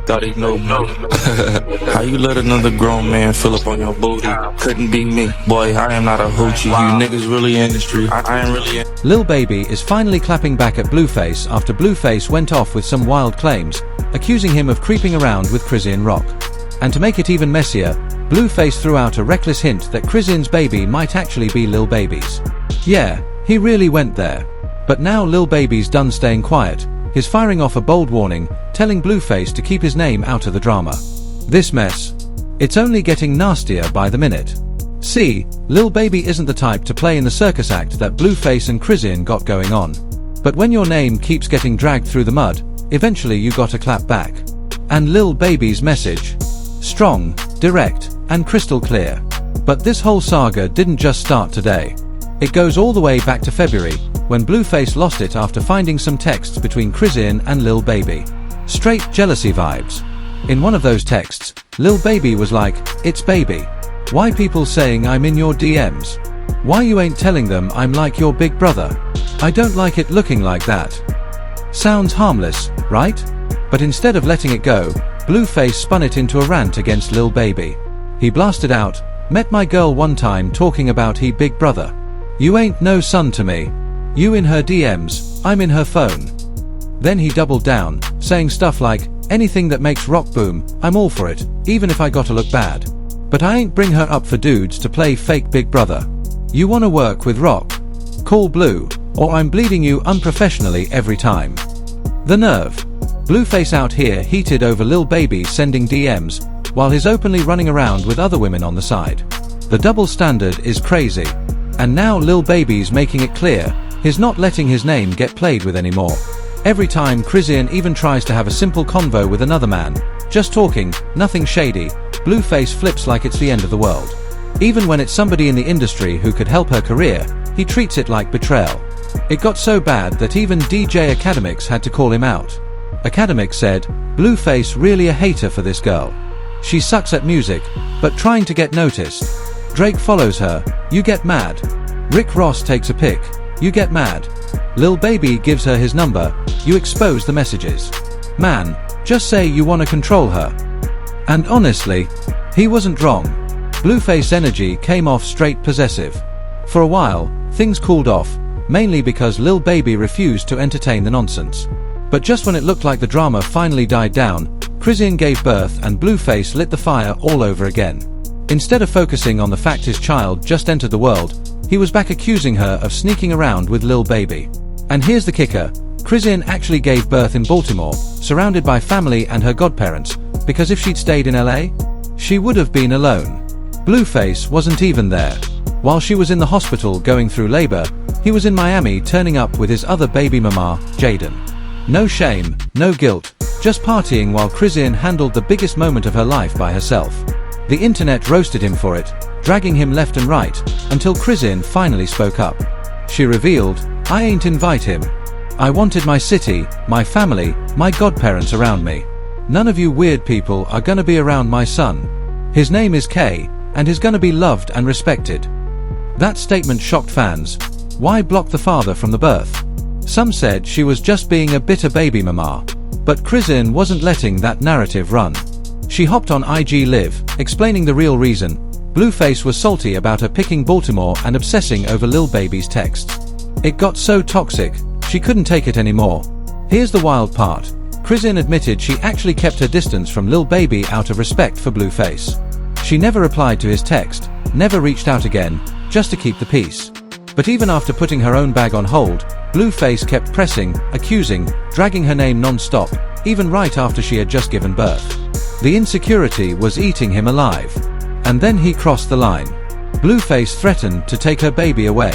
thought he knew me. How you let another grown man fill up on your booty? Couldn't be me. Boy, I am not a hoochie. You niggas really in the street. I ain't really in. Lil Baby is finally clapping back at Blueface after Blueface went off with some wild claims, accusing him of creeping around with Chrisean Rock. And to make it even messier, Blueface threw out a reckless hint that Chrisean's baby might actually be Lil Baby's. Yeah, he really went there. But now Lil Baby's done staying quiet. He's firing off a bold warning, telling Blueface to keep his name out of the drama. This mess, it's only getting nastier by the minute. See, Lil Baby isn't the type to play in the circus act that Blueface and Chrisean got going on. But when your name keeps getting dragged through the mud, eventually you gotta clap back. And Lil Baby's message? Strong, direct, and crystal clear. But this whole saga didn't just start today. It goes all the way back to February, when Blueface lost it after finding some texts between Chrisean and Lil Baby. Straight jealousy vibes. In one of those texts, Lil Baby was like, "It's baby. Why people saying I'm in your DMs? Why you ain't telling them I'm like your big brother? I don't like it looking like that." Sounds harmless, right? But instead of letting it go, Blueface spun it into a rant against Lil Baby. He blasted out, "Met my girl one time talking about he big brother. You ain't no son to me. You in her DMs, I'm in her phone." Then he doubled down, saying stuff like, "Anything that makes rock boom, I'm all for it, even if I gotta look bad. But I ain't bring her up for dudes to play fake big brother. You wanna work with rock? Call Blue, or I'm bleeding you unprofessionally every time." The nerve. Blueface out here heated over Lil Baby sending DMs, while he's openly running around with other women on the side. The double standard is crazy. And now Lil Baby's making it clear, he's not letting his name get played with anymore. Every time Chrisean even tries to have a simple convo with another man, just talking, nothing shady, Blueface flips like it's the end of the world. Even when it's somebody in the industry who could help her career, he treats it like betrayal. It got so bad that even DJ Academics had to call him out. Academics said, "Blueface really a hater for this girl. She sucks at music, but trying to get noticed. Drake follows her, you get mad. Rick Ross takes a pic, you get mad. Lil Baby gives her his number, you expose the messages. Man, just say you wanna control her." And honestly, he wasn't wrong. Blueface energy came off straight possessive. For a while, things cooled off, mainly because Lil Baby refused to entertain the nonsense. But just when it looked like the drama finally died down, Chrisean gave birth and Blueface lit the fire all over again. Instead of focusing on the fact his child just entered the world, he was back accusing her of sneaking around with Lil Baby. And here's the kicker, Chrisean actually gave birth in Baltimore, surrounded by family and her godparents, because if she'd stayed in LA, she would have been alone. Blueface wasn't even there. While she was in the hospital going through labor, he was in Miami turning up with his other baby mama, Jaden. No shame, no guilt, just partying while Chrisean handled the biggest moment of her life by herself. The internet roasted him for it, dragging him left and right, until Chrisean finally spoke up. She revealed, "I ain't invite him. I wanted my city, my family, my godparents around me. None of you weird people are gonna be around my son. His name is K, and he's gonna be loved and respected." That statement shocked fans. Why block the father from the birth? Some said she was just being a bitter baby mama. But Chrisean wasn't letting that narrative run. She hopped on IG Live, explaining the real reason. Blueface was salty about her picking Baltimore and obsessing over Lil Baby's texts. It got so toxic, she couldn't take it anymore. Here's the wild part. Chrisean admitted she actually kept her distance from Lil Baby out of respect for Blueface. She never replied to his text, never reached out again, just to keep the peace. But even after putting her own bag on hold, Blueface kept pressing, accusing, dragging her name non-stop, even right after she had just given birth. The insecurity was eating him alive. And then he crossed the line. Blueface threatened to take her baby away.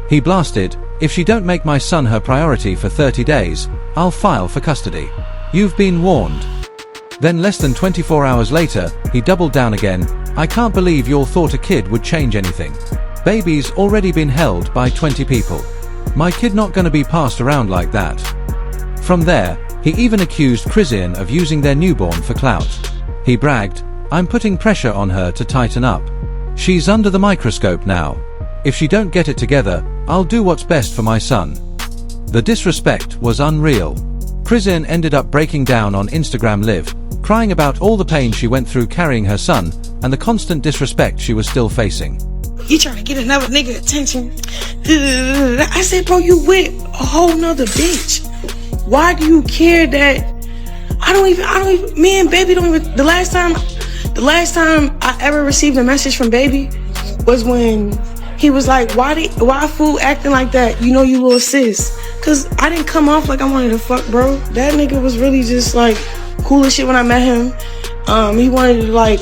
He blasted, "If she don't make my son her priority for 30 days, I'll file for custody. You've been warned." Then less than 24 hours later, he doubled down again, "I can't believe y'all thought a kid would change anything. Baby's already been held by 20 people. My kid not gonna be passed around like that." From there, he even accused Chrisean of using their newborn for clout. He bragged, "I'm putting pressure on her to tighten up. She's under the microscope now. If she don't get it together, I'll do what's best for my son." The disrespect was unreal. Chrisean ended up breaking down on Instagram Live, crying about all the pain she went through carrying her son and the constant disrespect she was still facing. You trying to get another nigga attention? I said, bro, you with a whole nother bitch. Why do you care that I don't even, me and Baby don't even, the last time I ever received a message from Baby was when he was like, why fool acting like that? You know you little sis. Cause I didn't come off like I wanted to fuck, bro. That nigga was really just like cool as shit when I met him. He wanted to like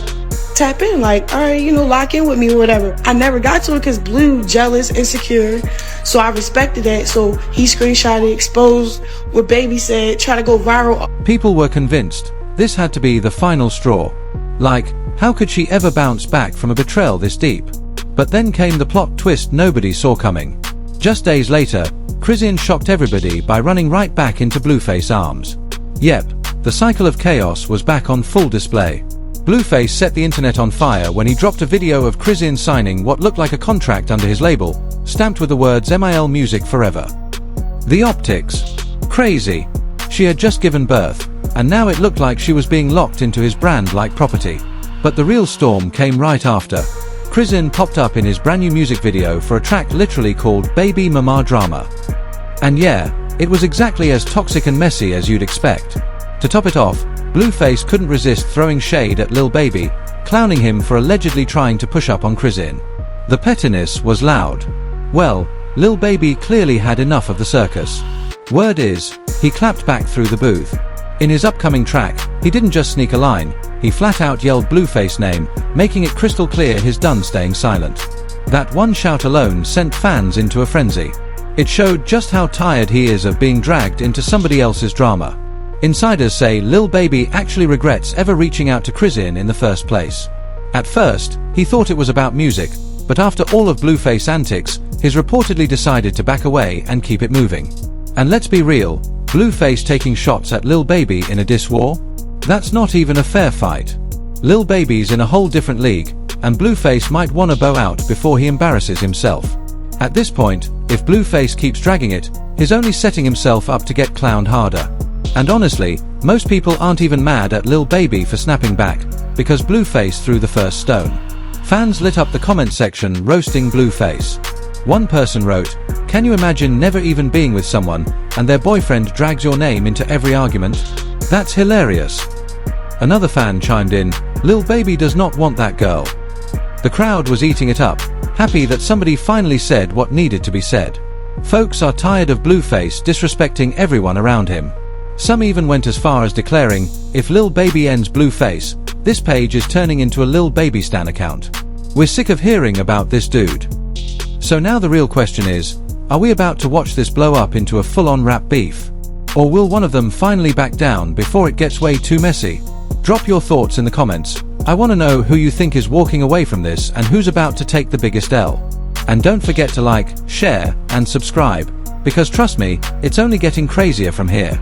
tap in, like, all right, you know, lock in with me or whatever. I never got to it because Blue jealous, insecure. So I respected that. So he screenshotted, exposed what Baby said, try to go viral. People were convinced this had to be the final straw. Like, how could she ever bounce back from a betrayal this deep? But then came the plot twist nobody saw coming. Just days later, Chrisean shocked everybody by running right back into Blueface's arms. Yep, the cycle of chaos was back on full display. Blueface set the internet on fire when he dropped a video of Chrisean signing what looked like a contract under his label, stamped with the words MIL Music Forever. The optics. Crazy. She had just given birth, and now it looked like she was being locked into his brand-like property. But the real storm came right after. Chrisean popped up in his brand new music video for a track literally called Baby Mama Drama. And yeah, it was exactly as toxic and messy as you'd expect. To top it off, Blueface couldn't resist throwing shade at Lil Baby, clowning him for allegedly trying to push up on Chrisean. The pettiness was loud. Well, Lil Baby clearly had enough of the circus. Word is, he clapped back through the booth. In his upcoming track, he didn't just sneak a line, he flat out yelled Blueface name, making it crystal clear he's done staying silent. That one shout alone sent fans into a frenzy. It showed just how tired he is of being dragged into somebody else's drama. Insiders say Lil Baby actually regrets ever reaching out to Chrisean in the first place. At first, he thought it was about music, but after all of Blueface antics, he's reportedly decided to back away and keep it moving. And let's be real, Blueface taking shots at Lil Baby in a diss war? That's not even a fair fight. Lil Baby's in a whole different league, and Blueface might wanna bow out before he embarrasses himself. At this point, if Blueface keeps dragging it, he's only setting himself up to get clowned harder. And honestly, most people aren't even mad at Lil Baby for snapping back, because Blueface threw the first stone. Fans lit up the comment section roasting Blueface. One person wrote, "Can you imagine never even being with someone, and their boyfriend drags your name into every argument? That's hilarious." Another fan chimed in, "Lil Baby does not want that girl." The crowd was eating it up, happy that somebody finally said what needed to be said. Folks are tired of Blueface disrespecting everyone around him. Some even went as far as declaring, if Lil Baby ends Blueface, this page is turning into a Lil Baby stan account. We're sick of hearing about this dude. So now the real question is, are we about to watch this blow up into a full-on rap beef? Or will one of them finally back down before it gets way too messy? Drop your thoughts in the comments. I want to know who you think is walking away from this and who's about to take the biggest L. And don't forget to like, share, and subscribe, because trust me, it's only getting crazier from here.